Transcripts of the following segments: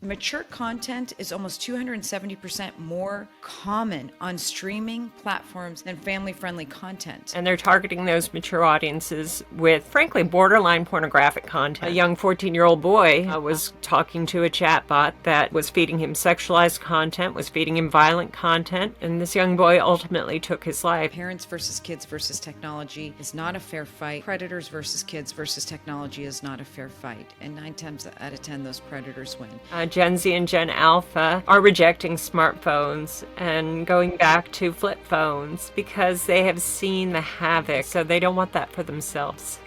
Mature content is almost 270% more common on streaming platforms than family-friendly content. And they're targeting those mature audiences with, frankly, borderline pornographic content. A young 14-year-old boy was talking to a chatbot that was feeding him sexualized content, was feeding him violent content, and this young boy ultimately took his life. Parents versus kids versus technology is not a fair fight. Predators versus kids versus technology is not a fair fight. And 9 times out of 10, those predators win. Gen Z and Gen Alpha are rejecting smartphones and going back to flip phones because they have seen the havoc, so they don't want that for themselves.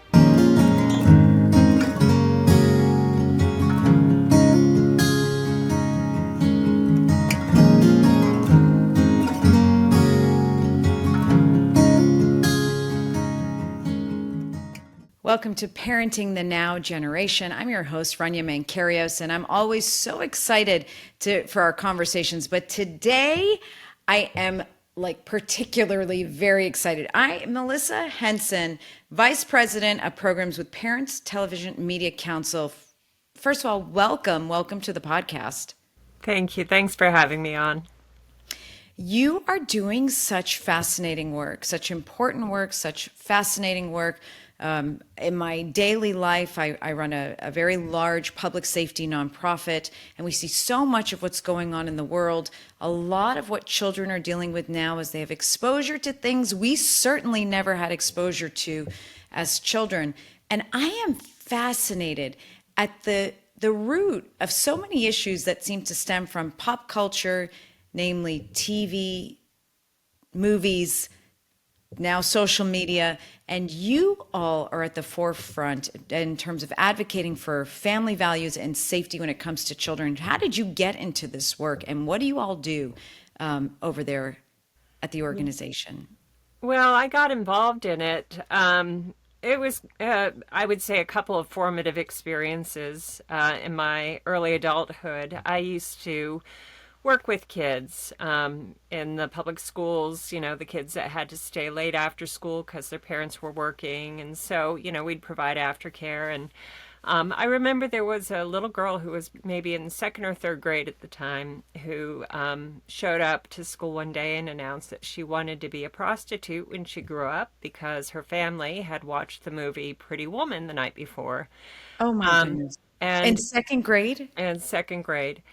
Welcome to Parenting the Now Generation. I'm your host, Rania Mankarios, and I'm always so excited for our conversations. But today, I am particularly very excited. I am Melissa Henson, Vice President of Programs with Parents Television Media Council. First of all, welcome to the podcast. Thank you. Thanks for having me on. You are doing such fascinating work, such important work, such fascinating work. In my daily life, I run a very large public safety nonprofit, and we see so much of what's going on in the world. A lot of what children are dealing with now is they have exposure to things we certainly never had exposure to as children. And I am fascinated at the root of so many issues that seem to stem from pop culture, namely TV, movies, now social media, and you all are at the forefront in terms of advocating for family values and safety when it comes to children. How did you get into this work, and what do you all do over there at the organization? Well, I got involved in it. It was, I would say, a couple of formative experiences in my early adulthood. I used to work with kids in the public schools, the kids that had to stay late after school because their parents were working. And so, we'd provide aftercare. And I remember there was a little girl who was maybe in second or third grade at the time who showed up to school one day and announced that she wanted to be a prostitute when she grew up because her family had watched the movie Pretty Woman the night before. Oh my goodness. And in second grade? In second grade.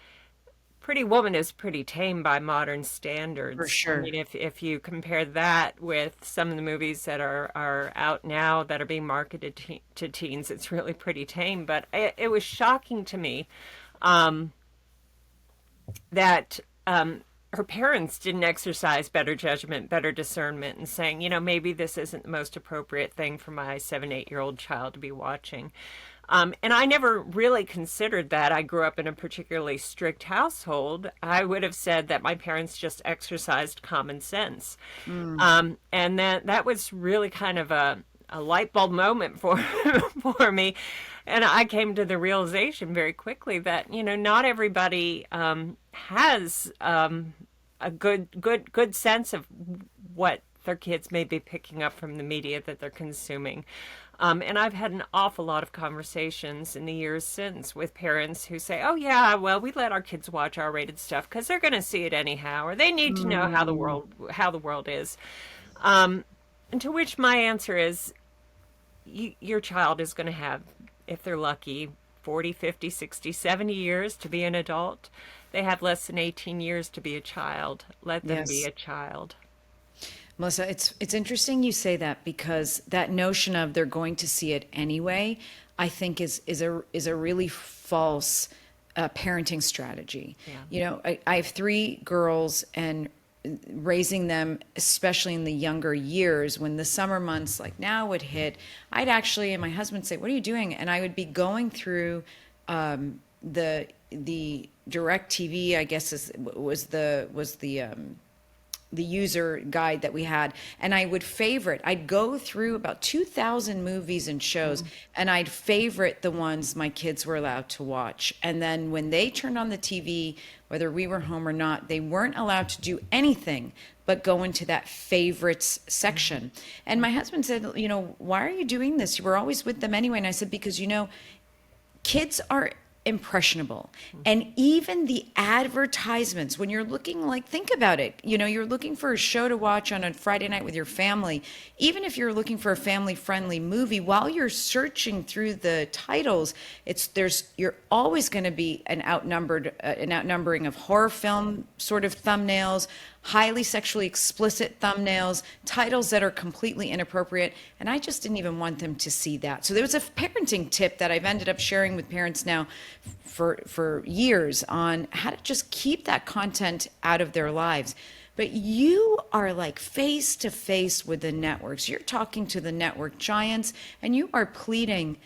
Pretty Woman is pretty tame by modern standards. For sure. I mean, if you compare that with some of the movies that are out now that are being marketed to teens, it's really pretty tame. But it was shocking to me that her parents didn't exercise better judgment, better discernment, and saying, maybe this isn't the most appropriate thing for my 7, 8-year-old child to be watching. And I never really considered that. I grew up in a particularly strict household. I would have said that my parents just exercised common sense. And that was really kind of a light bulb moment for me. And I came to the realization very quickly that, not everybody has a good sense of what their kids may be picking up from the media that they're consuming. And I've had an awful lot of conversations in the years since with parents who say, oh, yeah, well, we let our kids watch R-rated stuff because they're going to see it anyhow, or they need to know how the world is. And to which my answer is, your child is going to have, if they're lucky, 40, 50, 60, 70 years to be an adult. They have less than 18 years to be a child. Let them be a child. Melissa, it's interesting you say that, because that notion of they're going to see it anyway, I think is a really false parenting strategy. Yeah. I have 3 girls, and raising them, especially in the younger years, when the summer months like now would hit, I'd actually, and my husband say, "What are you doing?" And I would be going through the Direct TV, I guess was the user guide that we had, and I'd go through about 2,000 movies and shows, and I'd favorite the ones my kids were allowed to watch. And then when they turned on the TV, whether we were home or not, they weren't allowed to do anything but go into that favorites section. And my husband said, why are you doing this? You were always with them anyway. And I said, because, kids are impressionable. And even the advertisements, when you're looking, like, think about it, you're looking for a show to watch on a Friday night with your family, even if you're looking for a family friendly movie, while you're searching through the titles, you're always going to be an outnumbering of horror film sort of thumbnails, highly sexually explicit thumbnails, titles that are completely inappropriate. And I just didn't even want them to see that. So there was a parenting tip that I've ended up sharing with parents now for years on how to just keep that content out of their lives. But you are like face to face with the networks. You're talking to the network giants, and you are pleading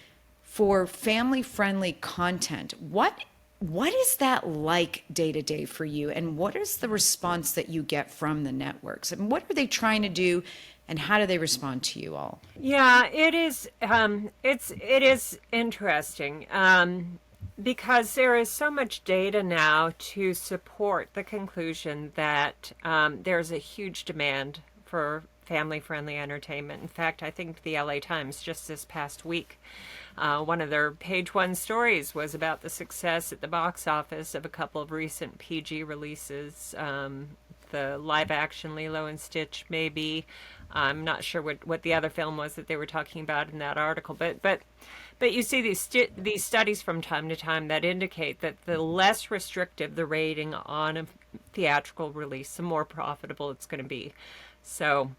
for family friendly content. What is that like day to day for you? And what is the response that you get from the networks? And what are they trying to do? And how do they respond to you all? Yeah, it is. It is interesting because there is so much data now to support the conclusion that there's a huge demand for family-friendly entertainment. In fact, I think the LA Times just this past week, one of their page one stories was about the success at the box office of a couple of recent PG releases. The live-action Lilo and Stitch, maybe. I'm not sure what the other film was that they were talking about in that article, but you see these studies from time to time that indicate that the less restrictive the rating on a theatrical release, the more profitable it's going to be. So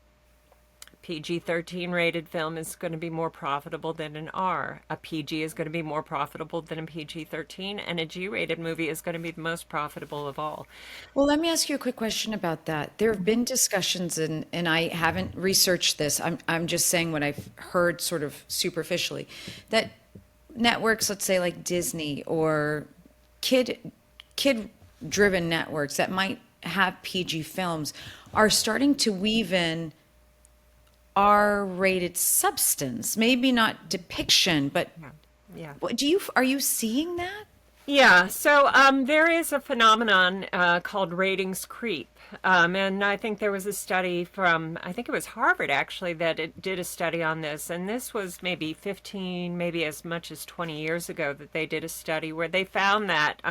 PG-13 rated film is going to be more profitable than an R. A PG is going to be more profitable than a PG-13, and a G-rated movie is going to be the most profitable of all. Well, let me ask you a quick question about that. There have been discussions, and I haven't researched this. I'm just saying what I've heard sort of superficially, that networks, let's say like Disney or kid-driven networks that might have PG films, are starting to weave in R-rated substance, maybe not depiction, but Yeah. are you seeing that? Yeah, so there is a phenomenon called ratings creep. And I think there was a study from, I think it was Harvard actually, that it did a study on this. And this was maybe 15, maybe as much as 20 years ago that they did a study where they found that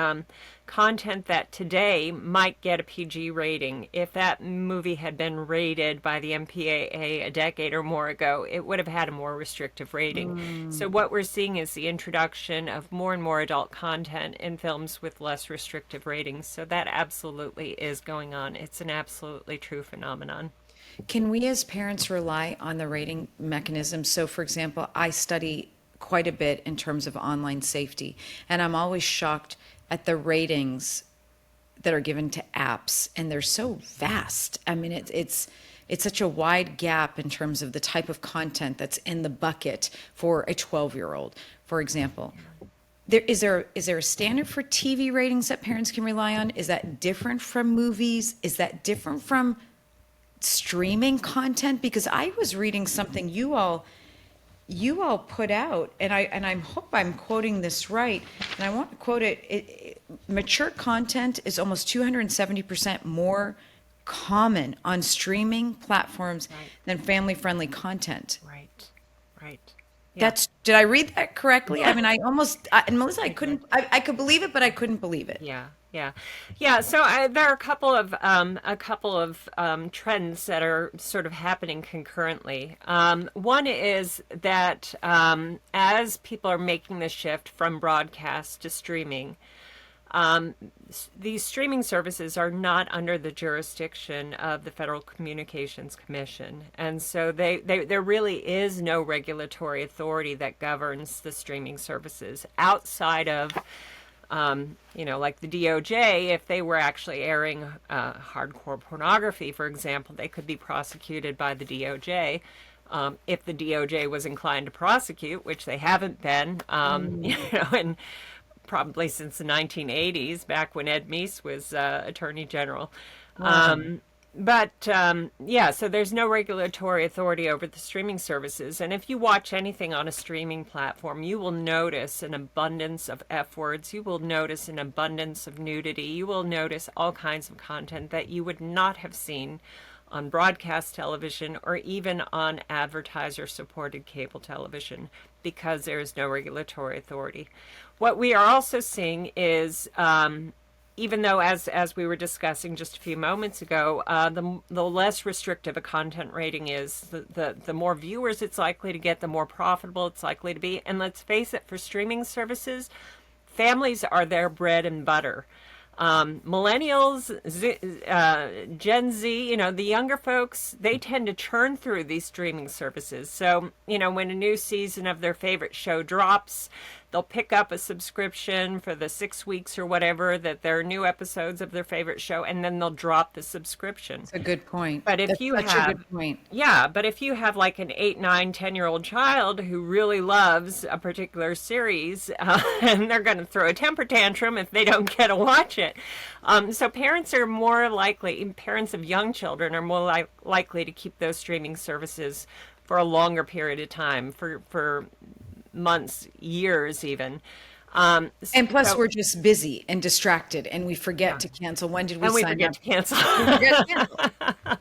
content that today might get a PG rating, if that movie had been rated by the MPAA a decade or more ago, it would have had a more restrictive rating. So what we're seeing is the introduction of more and more adult content in films with less restrictive ratings. So that absolutely is going on. It's an absolutely true phenomenon. Can we as parents rely on the rating mechanism? So, for example, I study quite a bit in terms of online safety, and I'm always shocked at the ratings that are given to apps, and they're so vast. I mean, it's such a wide gap in terms of the type of content that's in the bucket for a 12-year-old, for example. Is there a standard for TV ratings that parents can rely on? Is that different from movies? Is that different from streaming content? Because I was reading something you all put out, and I hope I'm quoting this right, and I want to quote it. Mature content is almost 270% more common on streaming platforms than family-friendly content. Right. Yeah. Did I read that correctly? I mean, and Melissa, I could believe it, but I couldn't believe it. Yeah. So there are a couple of trends that are sort of happening concurrently. One is that as people are making the shift from broadcast to streaming, these streaming services are not under the jurisdiction of the Federal Communications Commission. And so there really is no regulatory authority that governs the streaming services outside of, like the DOJ. If they were actually airing hardcore pornography, for example, they could be prosecuted by the DOJ. If the DOJ was inclined to prosecute, which they haven't been, and probably since the 1980s, back when Ed Meese was Attorney General. So there's no regulatory authority over the streaming services. And if you watch anything on a streaming platform, you will notice an abundance of F words. You will notice an abundance of nudity. You will notice all kinds of content that you would not have seen on broadcast television or even on advertiser-supported cable television because there is no regulatory authority. What we are also seeing is, even though, as we were discussing just a few moments ago, the less restrictive a content rating is, the more viewers it's likely to get, the more profitable it's likely to be. And let's face it, for streaming services, families are their bread and butter. Millennials, Gen Z, the younger folks, they tend to churn through these streaming services. So, when a new season of their favorite show drops, they'll pick up a subscription for the 6 weeks or whatever that there are new episodes of their favorite show, and then they'll drop the subscription. That's a good point. But if That's you such have, a good point. yeah, but if you have like an 8, 9, 10-year-old child who really loves a particular series, and they're going to throw a temper tantrum if they don't get to watch it. So parents are more likely, parents of young children are more likely to keep those streaming services for a longer period of time, for months, years even. And plus, we're just busy and distracted, and we forget to cancel. When did we and we sign forget up? to cancel. We forget to cancel.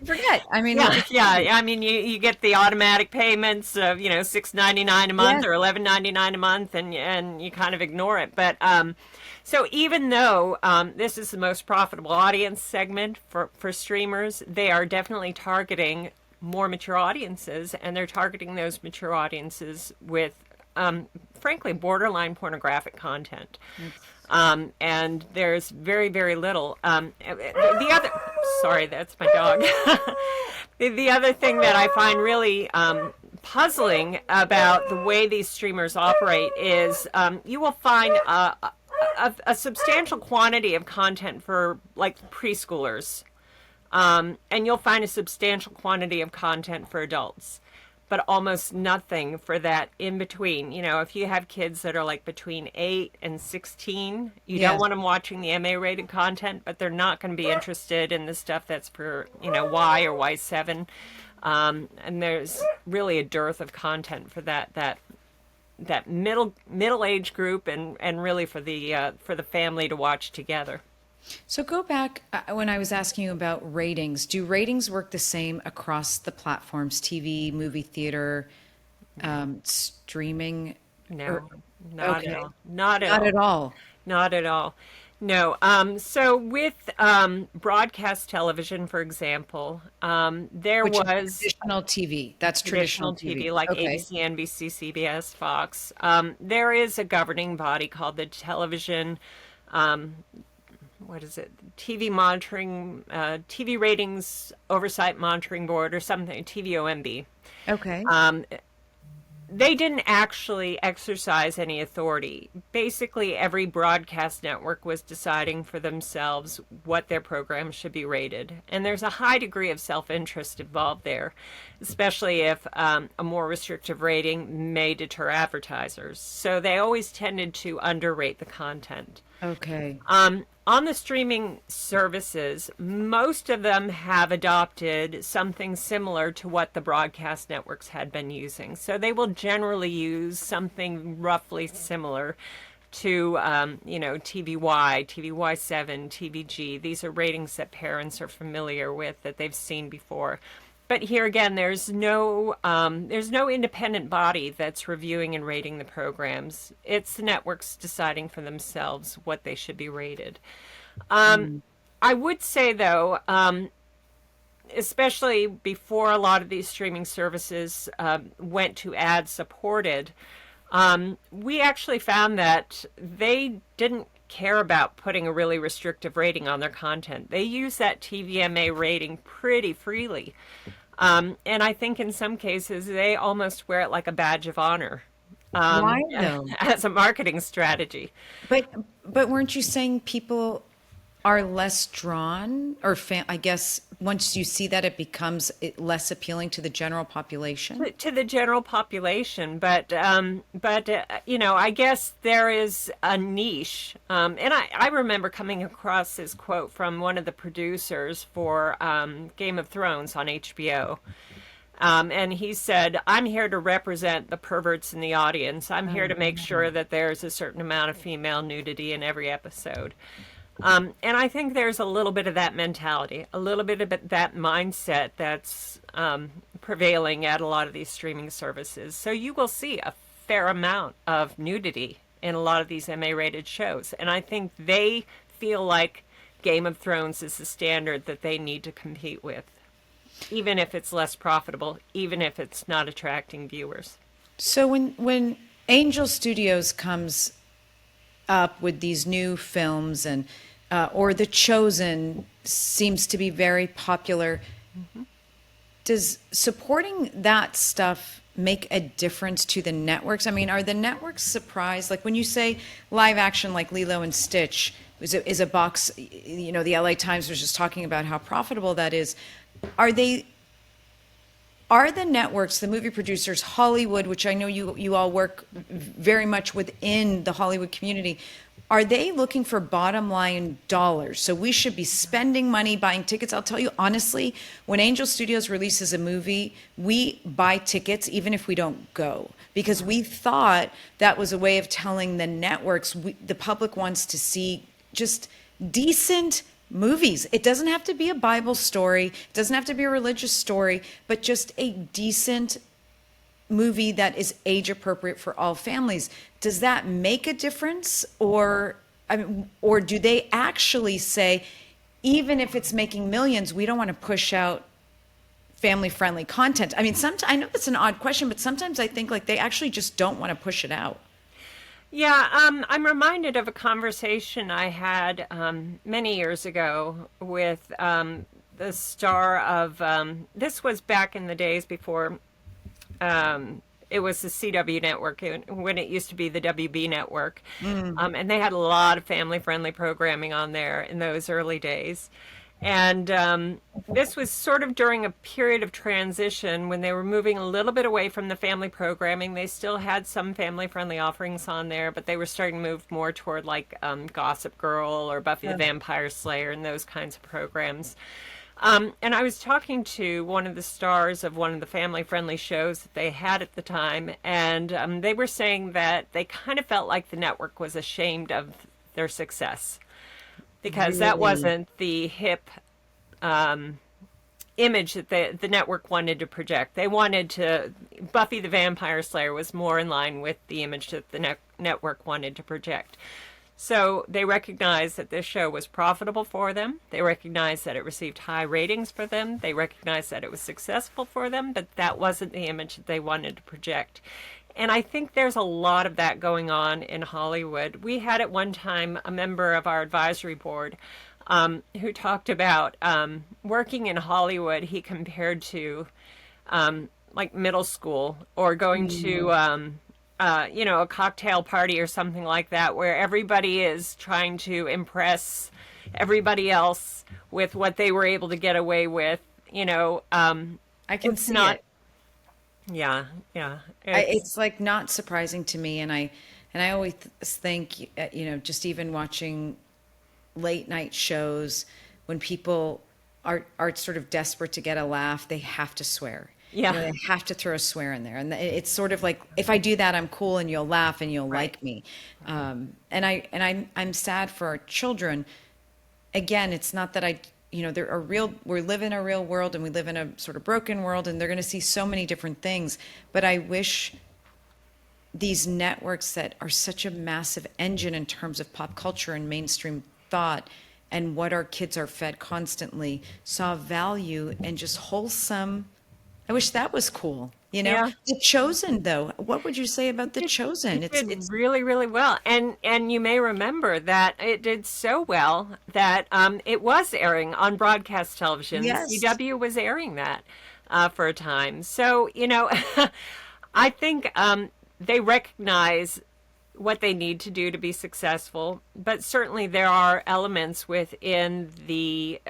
We forget. I mean, Yeah. I mean, you get the automatic payments of $6.99 a month or $11.99 a month, and you kind of ignore it. But so even though this is the most profitable audience segment for streamers, they are definitely targeting more mature audiences, and they're targeting those mature audiences with frankly, borderline pornographic content. And there's very, very little. Sorry, that's my dog. The other thing that I find really puzzling about the way these streamers operate is you will find a substantial quantity of content for like preschoolers. And you'll find a substantial quantity of content for adults, but almost nothing for that in between. If you have kids that are like between 8 and 16, you don't want them watching the MA rated content, but they're not going to be interested in the stuff that's for, Y or Y7. And there's really a dearth of content for that middle age group and really for the family to watch together. So go back when I was asking you about ratings. Do ratings work the same across the platforms, TV, movie theater, streaming? No, not at all. Not at Not all. at all. Not at all. No. So with broadcast television, for example, there Which is was traditional TV. That's traditional TV. like Okay. ABC, NBC, CBS, Fox. There is a governing body called the Television. What is it? TV Monitoring, TV Ratings Oversight Monitoring Board or something, TVOMB. Okay. They didn't actually exercise any authority. Basically, every broadcast network was deciding for themselves what their programs should be rated. And there's a high degree of self-interest involved there, especially if a more restrictive rating may deter advertisers. So they always tended to underrate the content. Okay. On the streaming services, most of them have adopted something similar to what the broadcast networks had been using. So they will generally use something roughly similar to, TVY, TVY7, TVG. These are ratings that parents are familiar with, that they've seen before. But here again, there's no independent body that's reviewing and rating the programs. It's the networks deciding for themselves what they should be rated. I would say, though, especially before a lot of these streaming services went to ad-supported, we actually found that they didn't care about putting a really restrictive rating on their content. They use that TVMA rating pretty freely. And I think in some cases they almost wear it like a badge of honor. Why though? As a marketing strategy. But weren't you saying people are less drawn, or I guess once you see that, it becomes less appealing to the general population? To the general population, but I guess there is a niche, and I remember coming across this quote from one of the producers for Game of Thrones on HBO. And he said, "I'm here to represent the perverts in the audience. I'm here to make sure that there's a certain amount of female nudity in every episode." And I think there's a little bit of that mentality, a little bit of that mindset that's prevailing at a lot of these streaming services. So you will see a fair amount of nudity in a lot of these MA-rated shows. And I think they feel like Game of Thrones is the standard that they need to compete with, even if it's less profitable, even if it's not attracting viewers. So when Angel Studios comes up with these new films and or The Chosen seems to be very popular, does supporting that stuff make a difference to the networks? I mean, are the networks surprised? Like when you say live action like Lilo and Stitch is a box, you know, the LA Times was just talking about how profitable that is. Are they are the networks, the movie producers, Hollywood, which I know you all work very much within the Hollywood community, are they looking for bottom line dollars? So we should be spending money buying tickets. I'll tell you honestly, when Angel Studios releases a movie, we buy tickets even if we don't go, because we thought that was a way of telling the networks the public wants to see just decent movies. It doesn't have to be a Bible story, it doesn't have to be a religious story, but just a decent movie that is age appropriate for all families. Does that make a difference, or I mean, or do they actually say, even if it's making millions, we don't want to push out family friendly content? I mean, sometimes I know that's an odd question, but sometimes I think like they actually just don't want to push it out. Yeah, I'm reminded of a conversation I had many years ago with the star of, this was back in the days before it was the CW network, when it used to be the WB network. And they had a lot of family-friendly programming on there in those early days. And this was sort of during a period of transition when they were moving a little bit away from the family programming. They still had some family-friendly offerings on there, but they were starting to move more toward like Gossip Girl or Buffy the Vampire Slayer and those kinds of programs. And I was talking to one of the stars of one of the family-friendly shows that they had at the time, and they were saying that they kind of felt like the network was ashamed of their success, because that wasn't the hip image that the network wanted to project. They wanted to, Buffy the Vampire Slayer was more in line with the image that the network wanted to project. So they recognized that this show was profitable for them. They recognized that it received high ratings for them. They recognized that it was successful for them, but that wasn't the image that they wanted to project. And I think there's a lot of that going on in Hollywood. We had at one time a member of our advisory board who talked about working in Hollywood. He compared to like middle school or going to a cocktail party or something like that, where everybody is trying to impress everybody else with what they were able to get away with. I can It's see not. it. Yeah, yeah. It's like not surprising to me, and I always think, just even watching late night shows, when people are sort of desperate to get a laugh, they have to swear. Yeah. They have to throw a swear in there, and it's sort of like, if I do that, I'm cool, and you'll laugh, and you'll Right. like me. I'm sad for our children. Again, it's not that there are we live in a real world, and we live in a sort of broken world, and they're going to see so many different things. But I wish these networks that are such a massive engine in terms of pop culture and mainstream thought and what our kids are fed constantly saw value and just wholesome. I wish that was cool. Yeah. The Chosen, though, what would you say about The Chosen? It did really, really well, and you may remember that it did so well that it was airing on broadcast television. The Yes. CW was airing that for a time. So I think they recognize what they need to do to be successful, but certainly there are elements within the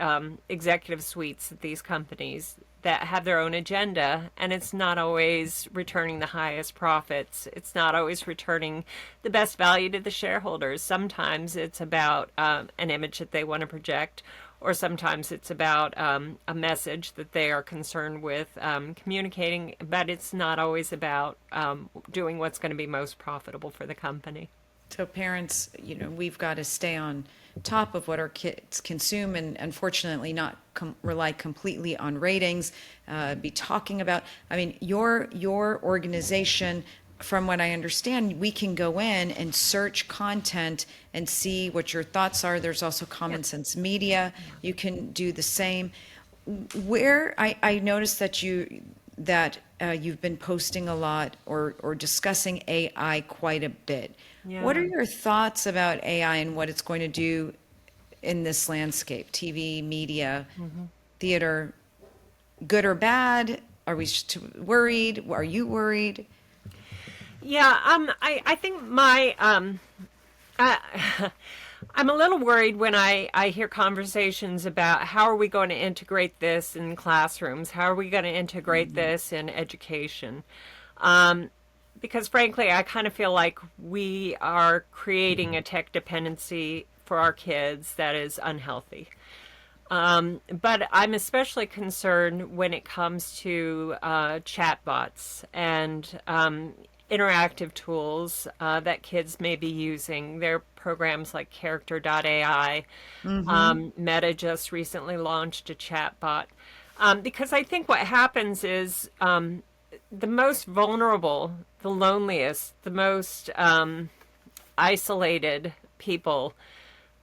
executive suites at these companies that have their own agenda, and it's not always returning the highest profits. It's not always returning the best value to the shareholders. Sometimes it's about an image that they want to project, or sometimes it's about a message that they are concerned with communicating, but it's not always about doing what's going to be most profitable for the company. So parents, we've got to stay on top of what our kids consume, and unfortunately not rely completely on ratings, be talking about. I mean, your organization, from what I understand, we can go in and search content and see what your thoughts are. There's also Common Sense Media. You can do the same. Where I noticed that you've been posting a lot or discussing AI quite a bit. What are Yeah. your thoughts about AI and what it's going to do in this landscape? TV, media, theater, good or bad? Are we worried? Are you worried? Yeah, I think I, I'm a little worried when I hear conversations about how are we going to integrate this in classrooms? How are we going to integrate this in education? Because frankly, I kind of feel like we are creating a tech dependency for our kids that is unhealthy. But I'm especially concerned when it comes to chatbots and interactive tools that kids may be using. There are programs like Character.ai. Meta just recently launched a chatbot. Because I think what happens is the most vulnerable, the loneliest, the most isolated people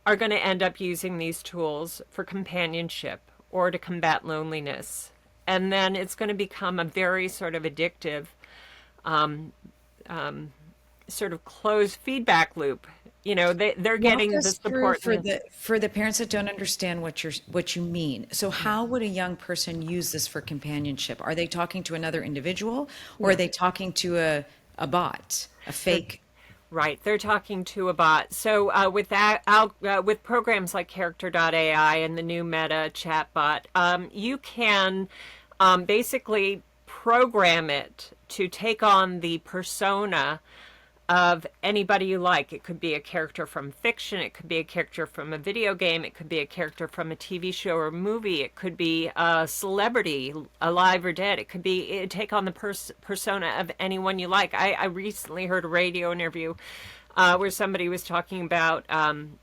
are going to end up using these tools for companionship or to combat loneliness. And then it's going to become a very sort of addictive, sort of closed feedback loop. You know, they're Walk getting the us through support. for the parents that don't understand what you mean. So how would a young person use this for companionship? Are they talking to another individual, or are Yeah. they talking to a bot, a They're fake? Right, they're talking to a bot. So with programs like Character.ai and the new Meta chatbot, you can basically program it to take on the persona of anybody you like. It could be a character from fiction, it could be a character from a video game, it could be a character from a TV show or movie, it could be a celebrity, alive or dead. It take on the persona of anyone you like. I recently heard a radio interview where somebody was talking about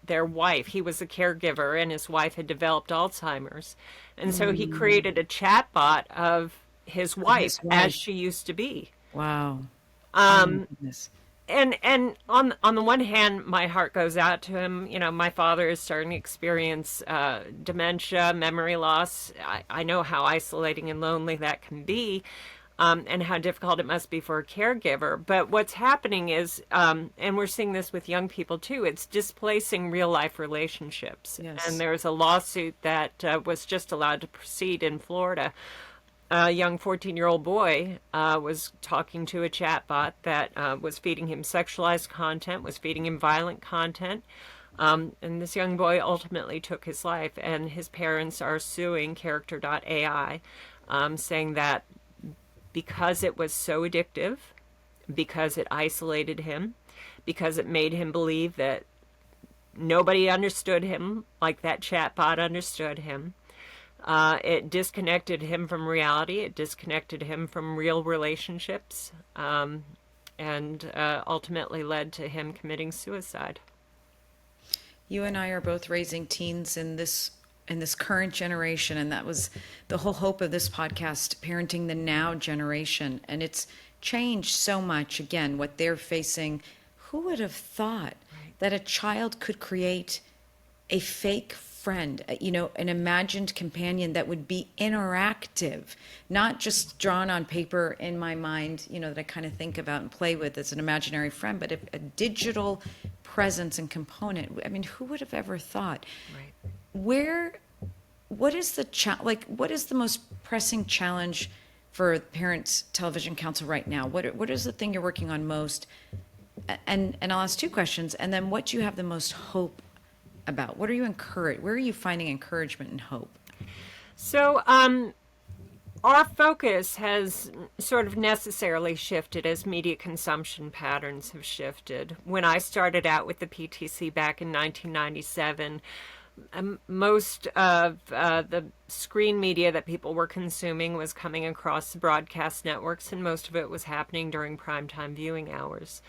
their wife. He was a caregiver and his wife had developed Alzheimer's. And so he created a chatbot of his Of wife his as wife. she used to be. Wow. Oh my goodness. And on the one hand, my heart goes out to him. You know, my father is starting to experience dementia, memory loss. I know how isolating and lonely that can be, and how difficult it must be for a caregiver. But what's happening is, and we're seeing this with young people too, it's displacing real life relationships. And Yes. there's a lawsuit that was just allowed to proceed in Florida. A young 14-year-old boy was talking to a chatbot that was feeding him sexualized content, was feeding him violent content. And this young boy ultimately took his life, and his parents are suing Character.ai, saying that because it was so addictive, because it isolated him, because it made him believe that nobody understood him like that chatbot understood him, it disconnected him from reality. It disconnected him from real relationships, and ultimately led to him committing suicide. You and I are both raising teens in this current generation, and that was the whole hope of this podcast, parenting the now generation. And it's changed so much. Again, what they're facing. Who would have thought that a child could create a fake friend, an imagined companion that would be interactive, not just drawn on paper in my mind, that I kind of think about and play with as an imaginary friend, but a digital presence and component. I mean, who would have ever thought? Right. Where, what is what is the most pressing challenge for Parents Television Council right now? What is the thing you're working on most? And I'll ask two questions, and then what do you have the most hope about? What are you encouraged? Where are you finding encouragement and hope? So, our focus has sort of necessarily shifted as media consumption patterns have shifted. When I started out with the PTC back in 1997, most of the screen media that people were consuming was coming across the broadcast networks, and most of it was happening during primetime viewing hours.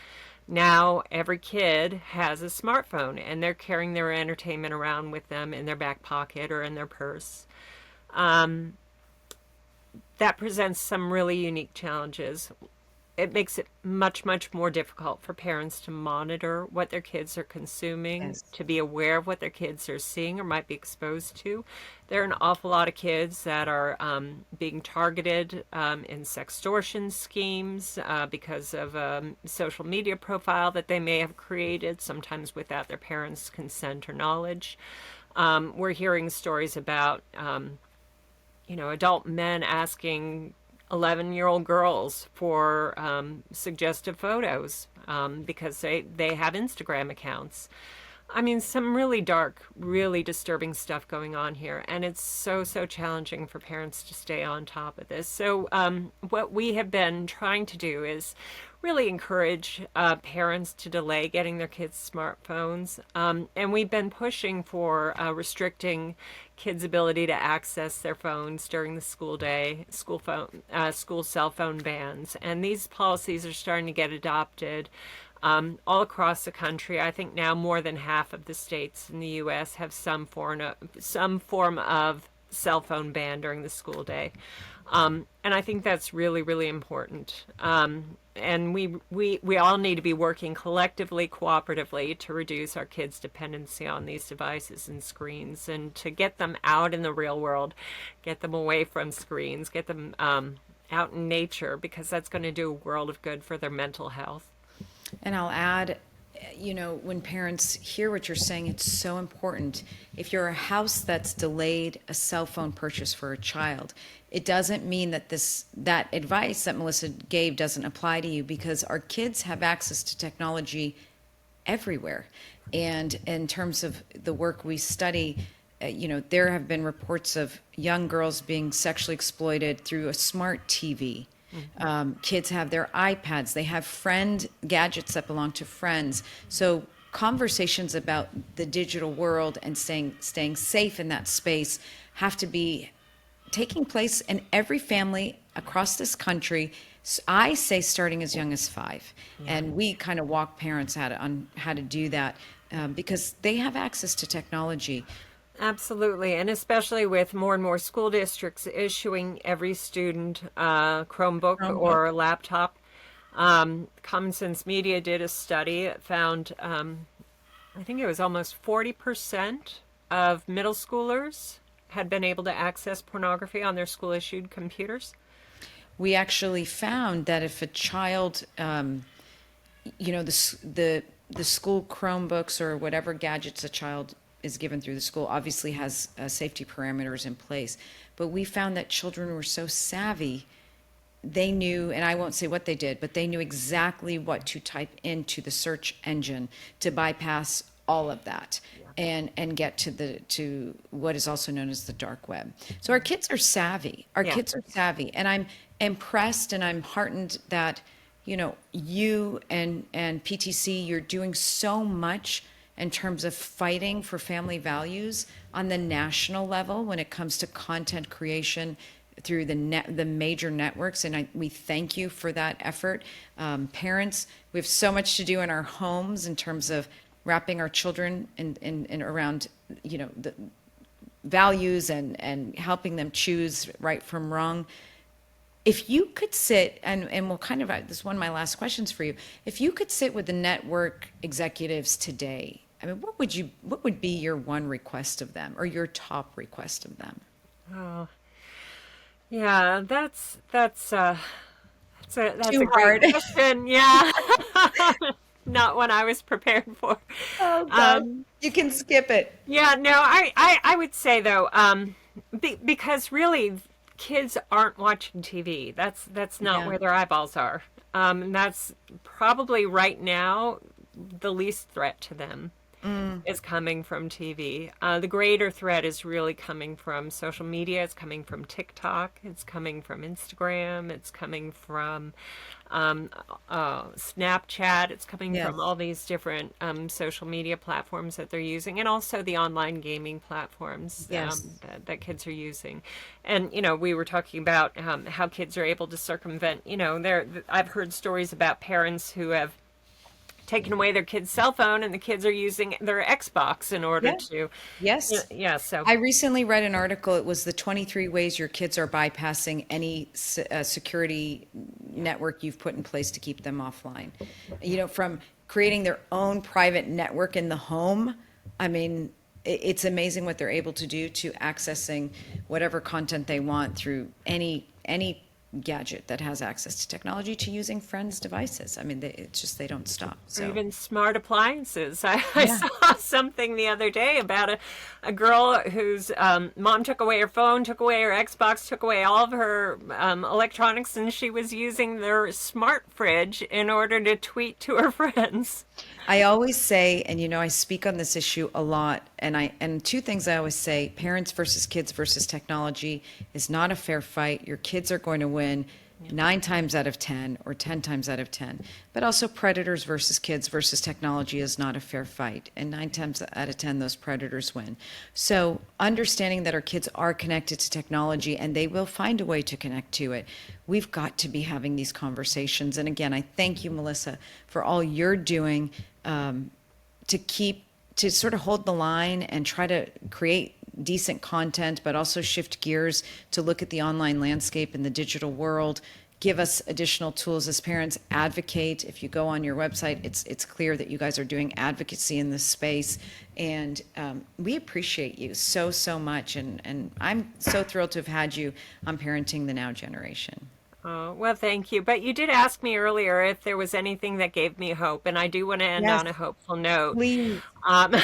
Now every kid has a smartphone and they're carrying their entertainment around with them in their back pocket or in their purse. That presents some really unique challenges. It makes it much, much more difficult for parents to monitor what their kids are consuming, Yes. to be aware of what their kids are seeing or might be exposed to. There are an awful lot of kids that are being targeted in sextortion schemes because of a social media profile that they may have created, sometimes without their parents' consent or knowledge. We're hearing stories about adult men asking 11-year-old girls for suggestive photos because they have Instagram accounts. I mean, some really dark, really disturbing stuff going on here. And it's so, so challenging for parents to stay on top of this. So, what we have been trying to do is really encourage parents to delay getting their kids smartphones. And we've been pushing for restricting kids' ability to access their phones during the school day, school cell phone bans. And these policies are starting to get adopted all across the country. I think now more than half of the states in the U.S. have some form of cell phone ban during the school day. And I think that's really, really important. And we all need to be working collectively, cooperatively to reduce our kids' dependency on these devices and screens and to get them out in the real world, get them away from screens, get them out in nature, because that's going to do a world of good for their mental health. And I'll add, when parents hear what you're saying, it's so important. If you're a house that's delayed a cell phone purchase for a child, it doesn't mean that that advice that Melissa gave doesn't apply to you, because our kids have access to technology everywhere. And in terms of the work we study, there have been reports of young girls being sexually exploited through a smart TV. Kids have their iPads. They have friend gadgets that belong to friends. So conversations about the digital world and staying safe in that space have to be taking place in every family across this country. I say starting as young as 5, and we kind of walk parents on how to do that because they have access to technology. Absolutely, and especially with more and more school districts issuing every student a Chromebook Chromebook. or a laptop. Common Sense Media did a study. It found, I think it was almost 40% of middle schoolers had been able to access pornography on their school-issued computers. We actually found that if a child, the school Chromebooks or whatever gadgets a child is given through the school obviously has safety parameters in place. But we found that children were so savvy, they knew, and I won't say what they did, but they knew exactly what to type into the search engine to bypass all of that and get to what is also known as the dark web. So our kids are savvy. Our Yeah. kids are savvy. And I'm impressed and I'm heartened that, you and PTC, you're doing so much in terms of fighting for family values on the national level when it comes to content creation through the major networks, and we thank you for that effort. Parents, we have so much to do in our homes in terms of wrapping our children in around the values and helping them choose right from wrong. If you could sit, and we'll kind of, this is one of my last questions for you. If you could sit with the network executives today, I mean, what would be your one request of them or your top request of them? Oh, yeah, that's a Too great hard. question. Yeah, not one I was prepared for. Oh, God. Um, You can skip it. yeah, no, I would say though, because really kids aren't watching TV. That's not Yeah. where their eyeballs are. And that's probably right now the least threat to them is coming from TV. The greater threat is really coming from social media. It's coming from TikTok. It's coming from Instagram. It's coming from Snapchat. It's coming Yes. from all these different social media platforms that they're using, and also the online gaming platforms Yes. that kids are using. And we were talking about how kids are able to circumvent. I've heard stories about parents who have taking away their kid's cell phone and the kids are using their Xbox in order Yeah. to, Yes. yeah, so I recently read an article. It was the 23 ways your kids are bypassing any security network you've put in place to keep them offline. From creating their own private network in the home. I mean, it's amazing what they're able to do to accessing whatever content they want through any gadget that has access to technology, to using friends' devices. I mean, it's just they don't stop. or So even smart appliances. I yeah. saw something the other day about a girl whose mom took away her phone, took away her Xbox, took away all of her electronics, and she was using their smart fridge in order to tweet to her friends. I always say, and I speak on this issue a lot, and two things I always say: parents versus kids versus technology is not a fair fight. Your kids are going to win 9 times out of 10 or 10 times out of 10. But also predators versus kids versus technology is not a fair fight. And 9 times out of 10, those predators win. So understanding that our kids are connected to technology and they will find a way to connect to it, we've got to be having these conversations. And again, I thank you, Melissa, for all you're doing to sort of hold the line and try to create decent content, but also shift gears to look at the online landscape in the digital world. Give us additional tools as parents. Advocate. If you go on your website, it's clear that you guys are doing advocacy in this space, and we appreciate you so much. And I'm so thrilled to have had you on Parenting the Now generation. Oh, well, thank you. But you did ask me earlier if there was anything that gave me hope, and I do want to end Yes, on a hopeful note. please, Um,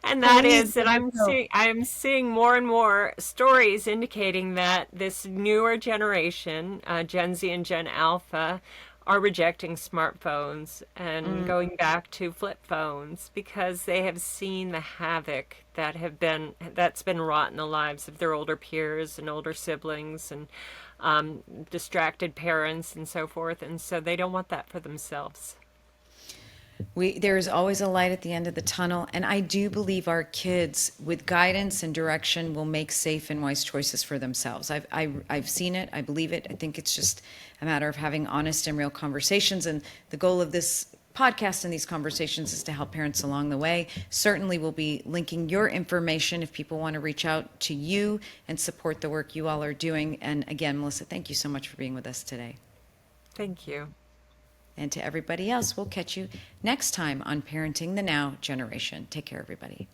and that please is that give us hope. I'm seeing more and more stories indicating that this newer generation, Gen Z and Gen Alpha, are rejecting smartphones and going back to flip phones because they have seen the havoc that's been wrought in the lives of their older peers and older siblings and distracted parents and so forth, and so they don't want that for themselves. There is always a light at the end of the tunnel, and I do believe our kids, with guidance and direction, will make safe and wise choices for themselves. I've seen it. I believe it. I think it's just a matter of having honest and real conversations. And the goal of this podcast and these conversations is to help parents along the way. Certainly, we'll be linking your information if people want to reach out to you and support the work you all are doing. And again, Melissa, thank you so much for being with us today. Thank you. And to everybody else, we'll catch you next time on Parenting the Now generation. Take care, everybody.